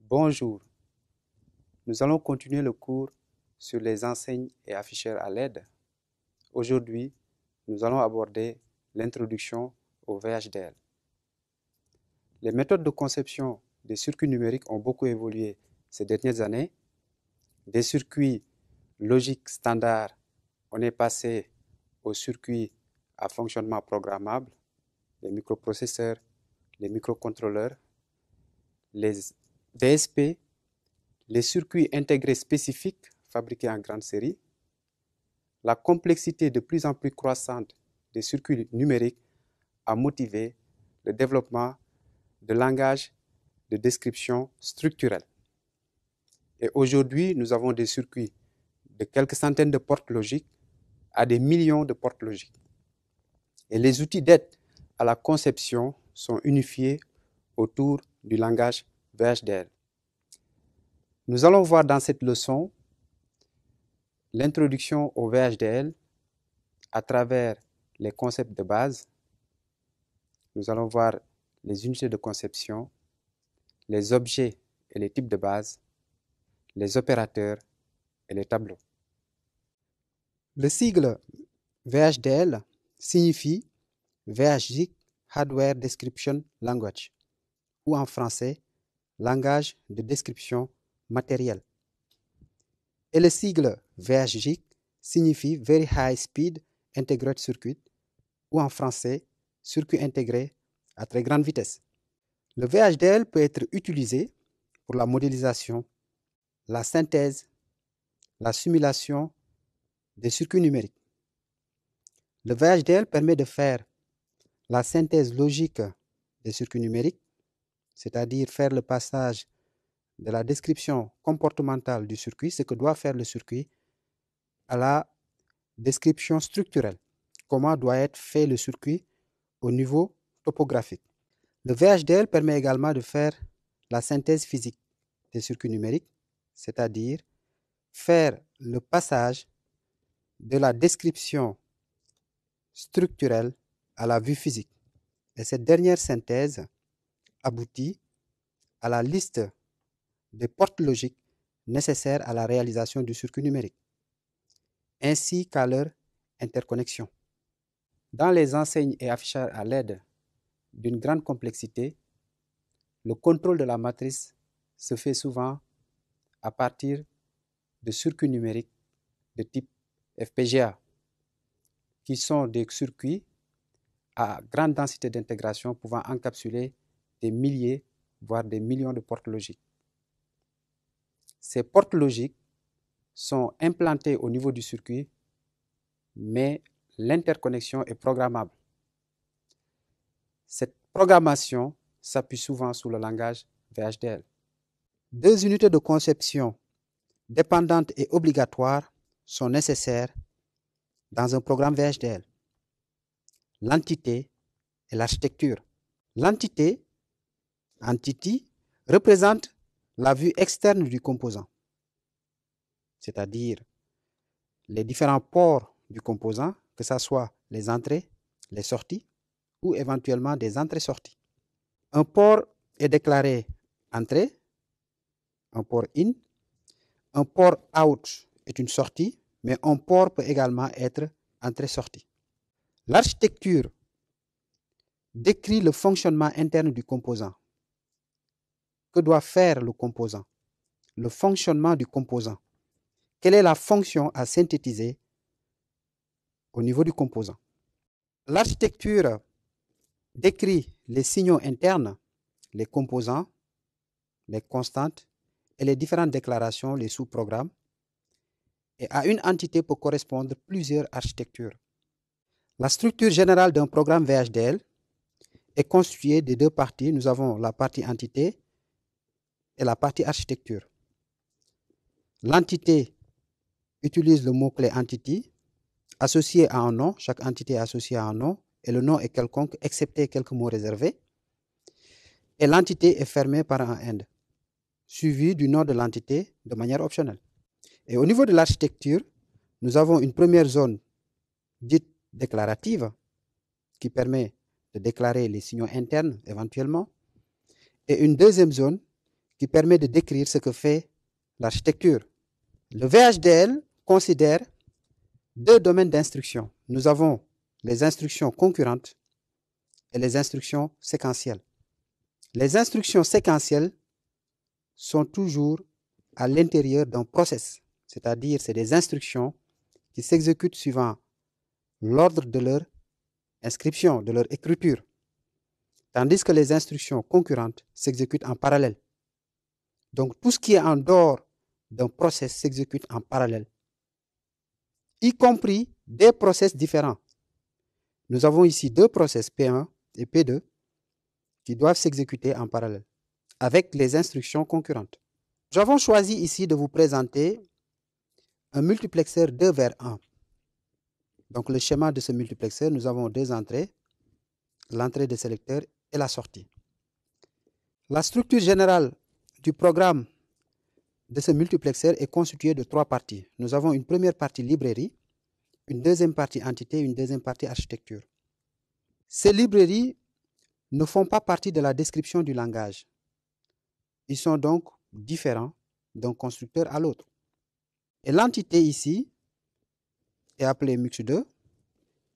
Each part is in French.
Bonjour, nous allons continuer le cours sur les enseignes et afficheurs à LED. Aujourd'hui, nous allons aborder l'introduction au VHDL. Les méthodes de conception des circuits numériques ont beaucoup évolué ces dernières années. Des circuits logiques standards, on est passé aux circuits à fonctionnement programmable, les microprocesseurs, les microcontrôleurs, les DSP, les circuits intégrés spécifiques fabriqués en grande série. La complexité de plus en plus croissante des circuits numériques a motivé le développement de langages de description structurelle. Et aujourd'hui, nous avons des circuits de quelques centaines de portes logiques à des millions de portes logiques. Et les outils d'aide à la conception sont unifiés autour du langage VHDL. Nous allons voir dans cette leçon l'introduction au VHDL à travers les concepts de base. Nous allons voir les unités de conception, les objets et les types de base, les opérateurs et les tableaux. Le sigle VHDL signifie VHDL Hardware Description Language, ou en français, langage de description matérielle. Et le sigle VHDL signifie Very High Speed Integrated Circuit, ou en français, circuit intégré à très grande vitesse. Le VHDL peut être utilisé pour la modélisation, la synthèse, la simulation des circuits numériques. Le VHDL permet de faire la synthèse logique des circuits numériques, c'est-à-dire faire le passage de la description comportementale du circuit, ce que doit faire le circuit, à la description structurelle, comment doit être fait le circuit au niveau topographique. Le VHDL permet également de faire la synthèse physique des circuits numériques, c'est-à-dire faire le passage de la description structurelle à la vue physique. Et cette dernière synthèse aboutit à la liste des portes logiques nécessaires à la réalisation du circuit numérique, ainsi qu'à leur interconnexion. Dans les enseignes et affichages à LED d'une grande complexité, le contrôle de la matrice se fait souvent à partir de circuits numériques de type FPGA, qui sont des circuits à grande densité d'intégration pouvant encapsuler des milliers, voire des millions de portes logiques. Ces portes logiques sont implantées au niveau du circuit, mais l'interconnexion est programmable. Cette programmation s'appuie souvent sur le langage VHDL. Deux unités de conception dépendantes et obligatoires sont nécessaires dans un programme VHDL. L'entité et l'architecture. L'entité, entity, représente la vue externe du composant, c'est-à-dire les différents ports du composant, que ce soit les entrées, les sorties, ou éventuellement des entrées-sorties. Un port est déclaré entrée, un port in, un port out est une sortie, mais un port peut également être entrée-sortie. L'architecture décrit le fonctionnement interne du composant. Que doit faire le composant? Le fonctionnement du composant. Quelle est la fonction à synthétiser au niveau du composant? L'architecture décrit les signaux internes, les composants, les constantes et les différentes déclarations, les sous-programmes. Et à une entité peut correspondre plusieurs architectures. La structure générale d'un programme VHDL est constituée de deux parties. Nous avons la partie entité et la partie architecture. L'entité utilise le mot-clé entity associé à un nom. Chaque entité est associée à un nom et le nom est quelconque, excepté quelques mots réservés. Et l'entité est fermée par un AND, suivi du nom de l'entité de manière optionnelle. Et au niveau de l'architecture, nous avons une première zone dite déclarative qui permet de déclarer les signaux internes éventuellement, et une deuxième zone qui permet de décrire ce que fait l'architecture. Le VHDL considère deux domaines d'instruction. Nous avons les instructions concurrentes et les instructions séquentielles. Les instructions séquentielles sont toujours à l'intérieur d'un process, c'est-à-dire c'est des instructions qui s'exécutent suivant l'ordre de leur inscription, de leur écriture, tandis que les instructions concurrentes s'exécutent en parallèle. Donc tout ce qui est en dehors d'un process s'exécute en parallèle, y compris des process différents. Nous avons ici deux process, P1 et P2, qui doivent s'exécuter en parallèle, avec les instructions concurrentes. Nous avons choisi ici de vous présenter un multiplexeur 2 vers 1. Donc le schéma de ce multiplexeur, nous avons deux entrées, l'entrée de sélecteur et la sortie. La structure générale du programme de ce multiplexeur est constituée de trois parties. Nous avons une première partie librairie, une deuxième partie entité, une deuxième partie architecture. Ces librairies ne font pas partie de la description du langage. Ils sont donc différents d'un constructeur à l'autre. Et l'entité ici est appelée MUX2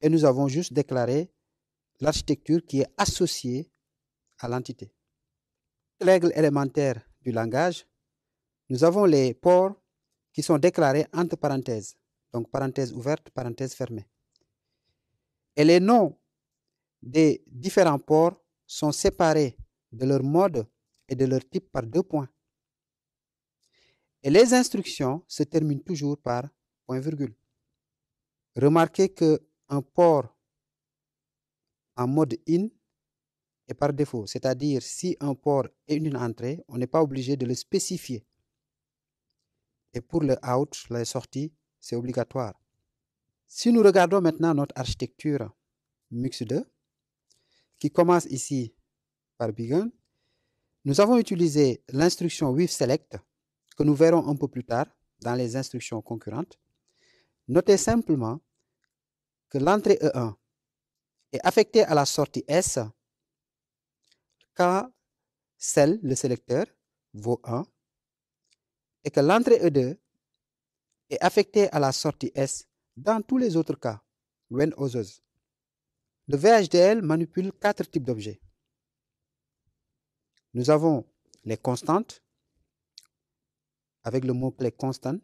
et nous avons juste déclaré l'architecture qui est associée à l'entité. Règle élémentaire du langage, nous avons les ports qui sont déclarés entre parenthèses, donc parenthèse ouverte, parenthèse fermée. Et les noms des différents ports sont séparés de leur mode et de leur type par deux points. Et les instructions se terminent toujours par point-virgule. Remarquez qu'un port en mode in est par défaut, c'est-à-dire si un port est une entrée, on n'est pas obligé de le spécifier. Et pour le out, la sortie, c'est obligatoire. Si nous regardons maintenant notre architecture MUX2, qui commence ici par begin, nous avons utilisé l'instruction with select, que nous verrons un peu plus tard dans les instructions concurrentes. Notez simplement que l'entrée E1 est affectée à la sortie S quand cell, le sélecteur, vaut 1, et que l'entrée E2 est affectée à la sortie S dans tous les autres cas, when others. Le VHDL manipule quatre types d'objets. Nous avons les constantes, avec le mot-clé constant,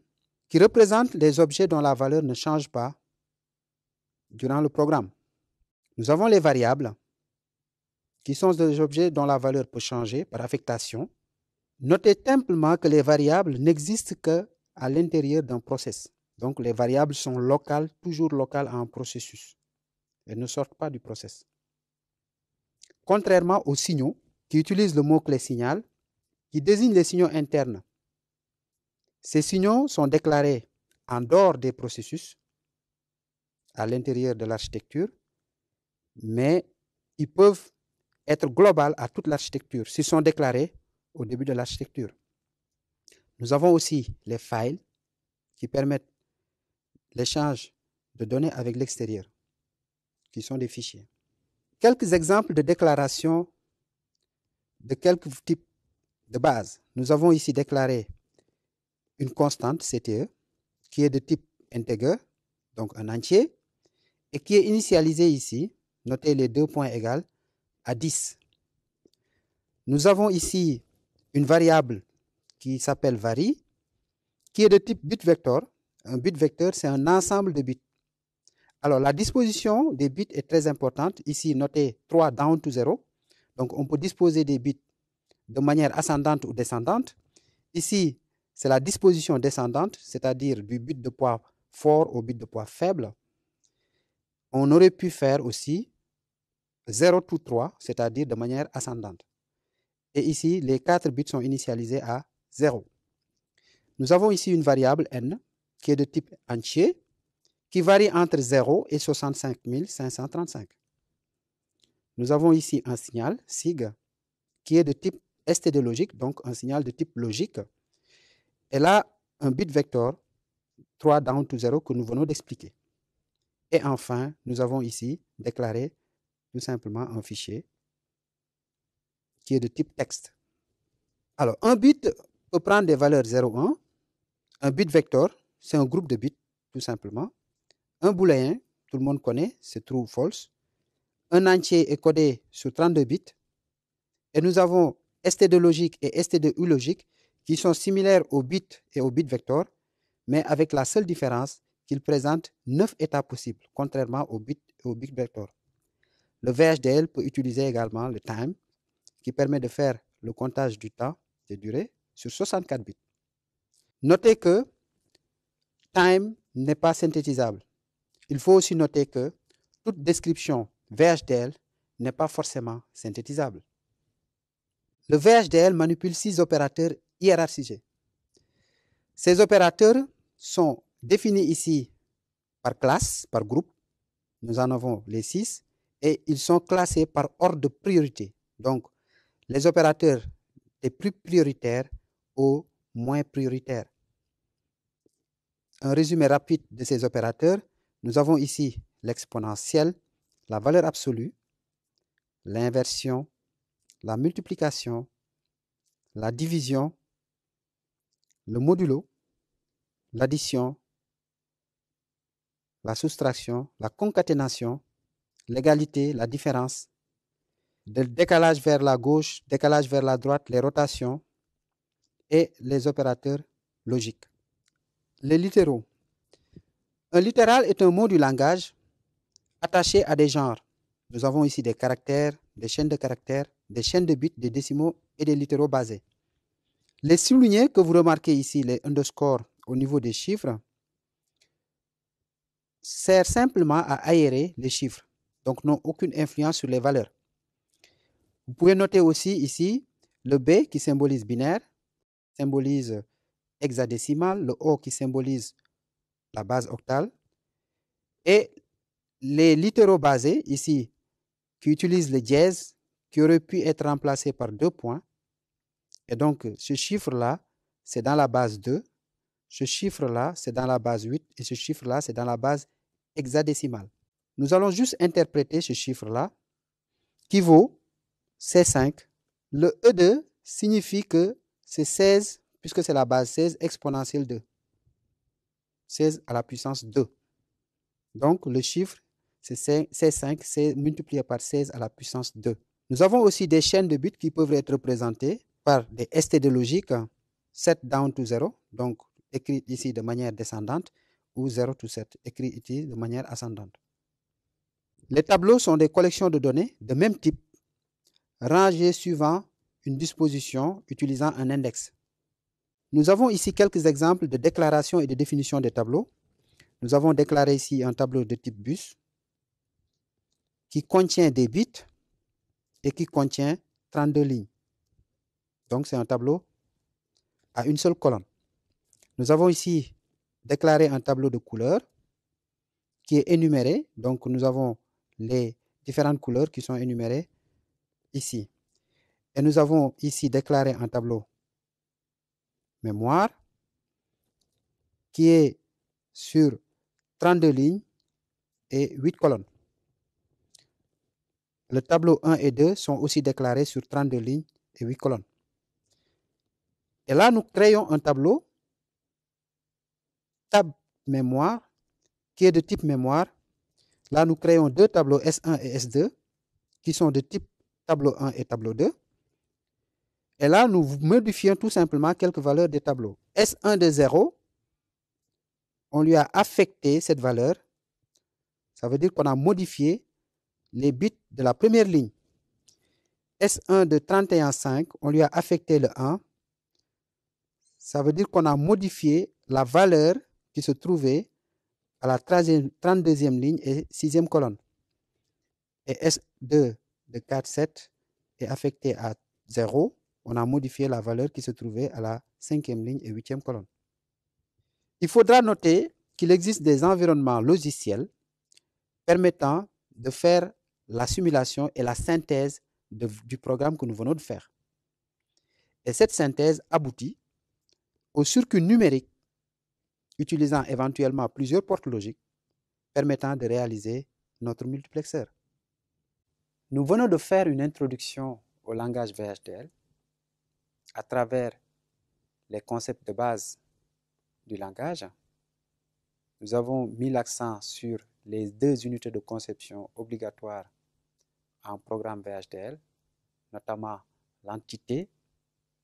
qui représentent les objets dont la valeur ne change pas durant le programme. Nous avons les variables, qui sont des objets dont la valeur peut changer par affectation. Notez simplement que les variables n'existent qu'à l'intérieur d'un process. Donc les variables sont locales, toujours locales à un processus. Elles ne sortent pas du process. Contrairement aux signaux, qui utilisent le mot-clé signal, qui désigne les signaux internes. Ces signaux sont déclarés en dehors des processus, à l'intérieur de l'architecture, mais ils peuvent être globaux à toute l'architecture s'ils sont déclarés au début de l'architecture. Nous avons aussi les files qui permettent l'échange de données avec l'extérieur, qui sont des fichiers. Quelques exemples de déclaration de quelques types de base. Nous avons ici déclaré une constante CTE qui est de type integer, donc un entier, et qui est initialisée ici, notez les deux points égales, à 10. Nous avons ici une variable qui s'appelle vary, qui est de type bit vector. Un bit vecteur, c'est un ensemble de bits. Alors, la disposition des bits est très importante. Ici, notez 3 down to 0. Donc, on peut disposer des bits de manière ascendante ou descendante. Ici, c'est la disposition descendante, c'est-à-dire du bit de poids fort au bit de poids faible. On aurait pu faire aussi 0 to 3, c'est-à-dire de manière ascendante. Et ici, les 4 bits sont initialisés à 0. Nous avons ici une variable n qui est de type entier, qui varie entre 0 et 65 535. Nous avons ici un signal, sig, qui est de type std logique, donc un signal de type logique. Et là, un bit vector, 3 down to 0, que nous venons d'expliquer. Et enfin, nous avons ici déclaré tout simplement un fichier qui est de type texte. Alors, un bit peut prendre des valeurs 0, 1. Un bit vector, c'est un groupe de bits, tout simplement. Un booléen, tout le monde connaît, c'est true ou false. Un entier est codé sur 32 bits. Et nous avons std logique et std logique qui sont similaires au bit et au bit vector, mais avec la seule différence qu'ils présentent 9 états possibles, contrairement au bit et au bit vector. Le VHDL peut utiliser également le time, qui permet de faire le comptage du temps de durée sur 64 bits. Notez que time n'est pas synthétisable. Il faut aussi noter que toute description VHDL n'est pas forcément synthétisable. Le VHDL manipule 6 opérateurs hiérarchisés. Ces opérateurs sont définis ici par classe, par groupe. Nous en avons les 6 et ils sont classés par ordre de priorité. Donc, les opérateurs des plus prioritaires aux moins prioritaires. Un résumé rapide de ces opérateurs. Nous avons ici l'exponentielle, la valeur absolue, l'inversion, la multiplication, la division, le modulo, l'addition, la soustraction, la concaténation, l'égalité, la différence, le décalage vers la gauche, décalage vers la droite, les rotations et les opérateurs logiques. Les littéraux. Un littéral est un mot du langage attaché à des genres. Nous avons ici des caractères, des chaînes de caractères, des chaînes de bits, des décimaux et des littéraux basés. Les soulignés que vous remarquez ici, les underscores au niveau des chiffres, servent simplement à aérer les chiffres, donc n'ont aucune influence sur les valeurs. Vous pouvez noter aussi ici le B qui symbolise binaire, symbolise hexadécimal, le O qui symbolise la base octale, et les littéraux basés ici qui utilisent le dièse, qui aurait pu être remplacé par 2 points. Et donc, ce chiffre-là, c'est dans la base 2. Ce chiffre-là, c'est dans la base 8. Et ce chiffre-là, c'est dans la base hexadécimale. Nous allons juste interpréter ce chiffre-là qui vaut C5. Le E2 signifie que c'est 16, puisque c'est la base 16 exponentielle 2. 16 à la puissance 2. Donc, le chiffre, c'est C5, c'est multiplié par 16 à la puissance 2. Nous avons aussi des chaînes de bits qui peuvent être représentées par des std logiques, set down to 0, donc écrit ici de manière descendante, ou 0 to set, écrit ici de manière ascendante. Les tableaux sont des collections de données de même type, rangées suivant une disposition utilisant un index. Nous avons ici quelques exemples de déclaration et de définition des tableaux. Nous avons déclaré ici un tableau de type bus qui contient des bits et qui contient 32 lignes. Donc, c'est un tableau à une seule colonne. Nous avons ici déclaré un tableau de couleurs qui est énuméré. Donc, nous avons les différentes couleurs qui sont énumérées ici. Et nous avons ici déclaré un tableau mémoire qui est sur 32 lignes et 8 colonnes. Le tableau 1 et 2 sont aussi déclarés sur 32 lignes et 8 colonnes. Et là, nous créons un tableau tab mémoire qui est de type mémoire. Là, nous créons deux tableaux S1 et S2 qui sont de type tableau 1 et tableau 2. Et là, nous modifions tout simplement quelques valeurs des tableaux. S1 de 0, on lui a affecté cette valeur. Ça veut dire qu'on a modifié les bits de la première ligne. S1 de 31,5, on lui a affecté le 1. Ça veut dire qu'on a modifié la valeur qui se trouvait à la 32e ligne et 6e colonne. Et S2 de 4,7 est affecté à 0. On a modifié la valeur qui se trouvait à la 5e ligne et 8e colonne. Il faudra noter qu'il existe des environnements logiciels permettant de faire la simulation et la synthèse du programme que nous venons de faire. Et cette synthèse aboutit au circuit numérique utilisant éventuellement plusieurs portes logiques permettant de réaliser notre multiplexeur. Nous venons de faire une introduction au langage VHDL. à travers les concepts de base du langage, nous avons mis l'accent sur les 2 unités de conception obligatoires en programme VHDL, notamment l'entité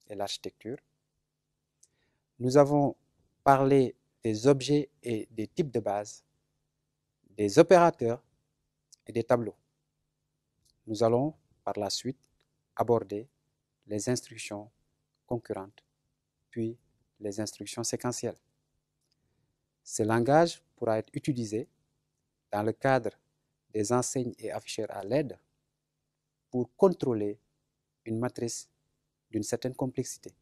et l'architecture. Nous avons parlé des objets et des types de base, des opérateurs et des tableaux. Nous allons par la suite aborder les instructions concurrentes, puis les instructions séquentielles. Ce langage pourra être utilisé dans le cadre des enseignes et afficheurs à LED pour contrôler une matrice d'une certaine complexité.